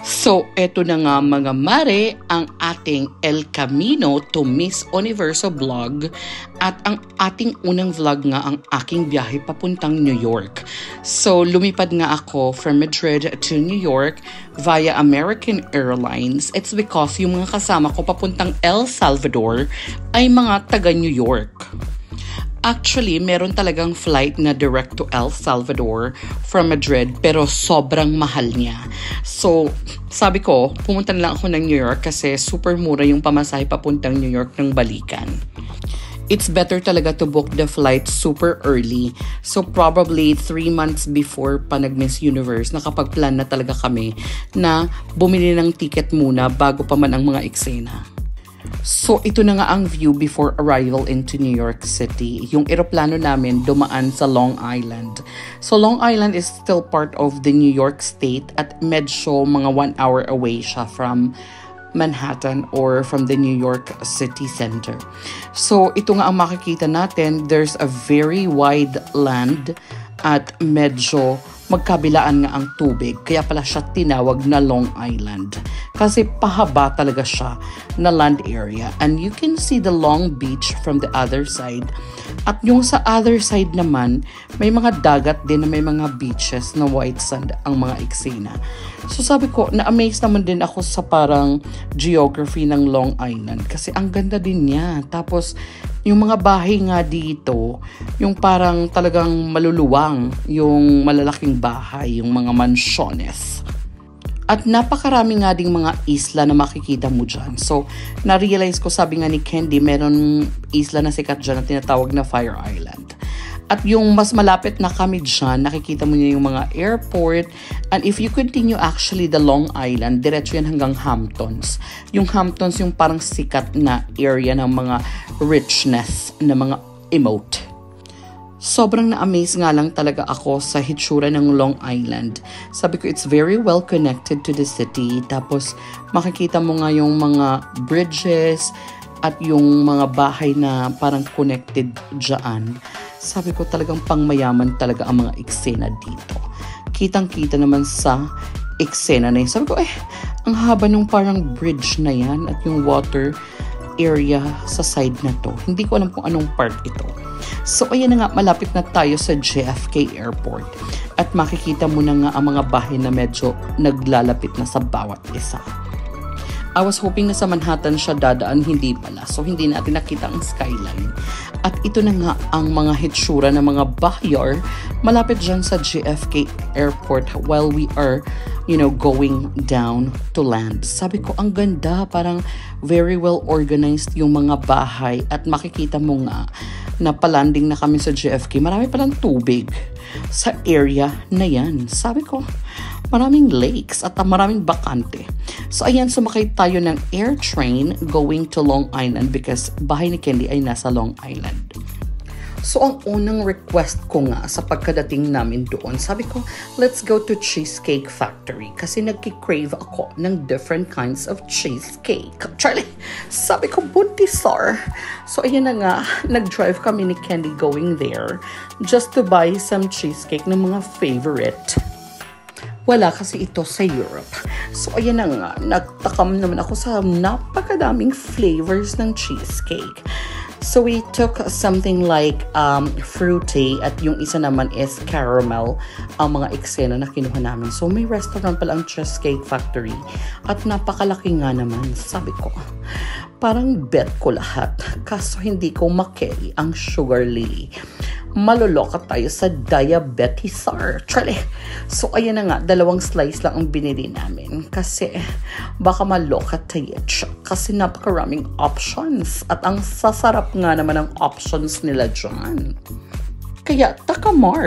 So, eto na nga mga mare, ang ating El Camino to Miss Universo vlog at ang ating unang vlog nga ang aking biyahe papuntang New York. So, lumipad nga ako from Madrid to New York via American Airlines. It's because yung mga kasama ko papuntang El Salvador ay mga taga New York. Actually, meron talagang flight na direct to El Salvador from Madrid pero sobrang mahal niya. So, sabi ko, pumunta na lang ako ng New York kasi super mura yung pamasahe papuntang New York ng balikan. It's better talaga to book the flight super early. So, probably 3 months before pa nag-Miss Universe, nakapag-plan na talaga kami na bumili ng ticket muna bago pa man ang mga eksena. So, ito na nga ang view before arrival into New York City. Yung eroplano namin dumaan sa Long Island. So, Long Island is still part of the New York State at medyo mga 1 hour away siya from Manhattan or from the New York City Center. So, ito nga ang makikita natin. There's a very wide land at medyo magkabilaan nga ang tubig. Kaya pala siya tinawag na Long Island. Kasi pahaba talaga siya na land area. And you can see the Long Beach from the other side. At yung sa other side naman, may mga dagat din na may mga beaches na white sand ang mga eksena. So sabi ko, na-amaze naman din ako sa parang geography ng Long Island. Kasi ang ganda din niya. Tapos, yung mga bahay nga dito, yung parang talagang maluluwang, yung malalaking bahay, yung mga mansyones. At napakarami nga ding mga isla na makikita mo dyan. So, na-realize ko, sabi nga ni Candy, meron isla na sikat dyan na tinatawag na Fire Island. At yung mas malapit na kami dyan, nakikita mo niya yung mga airport. And if you continue actually the Long Island, diretso yan hanggang Hamptons. Yung Hamptons, yung parang sikat na area ng mga richness na mga emote. Sobrang na-amaze nga lang talaga ako sa hitsura ng Long Island. Sabi ko, it's very well connected to the city. Tapos, makikita mo nga yung mga bridges at yung mga bahay na parang connected dyan. Sabi ko, talagang pangmayaman talaga ang mga eksena dito. Kitang-kita naman sa eksena na yun. Sabi ko, ang haba nung parang bridge na yan at yung water area sa side na to. Hindi ko alam kung anong part ito. So, ayan na nga, malapit na tayo sa JFK Airport. At makikita mo na nga ang mga bahay na medyo naglalapit na sa bawat isa. I was hoping na sa Manhattan siya dadaan, hindi pala. So, hindi natin nakita ang skyline. At ito na nga ang mga hitsura ng mga bahyar malapit dyan sa JFK Airport while we are, going down to land. Sabi ko, ang ganda. Parang very well organized yung mga bahay. At makikita mo nga na palanding na kami sa JFK. Marami palang tubig sa area na yan. Sabi ko, maraming lakes at maraming bakante. So, ayan, sumakay tayo ng air train going to Long Island because bahay ni Candy ay nasa Long Island. So, ang unang request ko nga sa pagkadating namin doon, sabi ko, let's go to Cheesecake Factory kasi nagki-crave ako ng different kinds of cheesecake. Charlie, sabi ko, buntisar. So, ayan na nga, nag-drive kami ni Candy going there just to buy some cheesecake ng mga favorite. Wala kasi ito sa Europe. So, ayan na nga, nagtakam naman ako sa napakadaming flavors ng cheesecake. So, we took something like fruity at yung isa naman is caramel ang mga eksena na kinuha namin. So, may restaurant pala ang Cheesecake Factory at napakalaki nga naman. Sabi ko, parang bet ko lahat kaso hindi ko makarry ang Sugar Lily. Maluloka tayo sa diabetisar. Charlie. So, ayan na nga, 2 slice lang ang binili namin. Kasi, baka maloka tayo. Kasi napakaraming options. At ang sasarap nga naman ang options nila dyan. Kaya, takamar.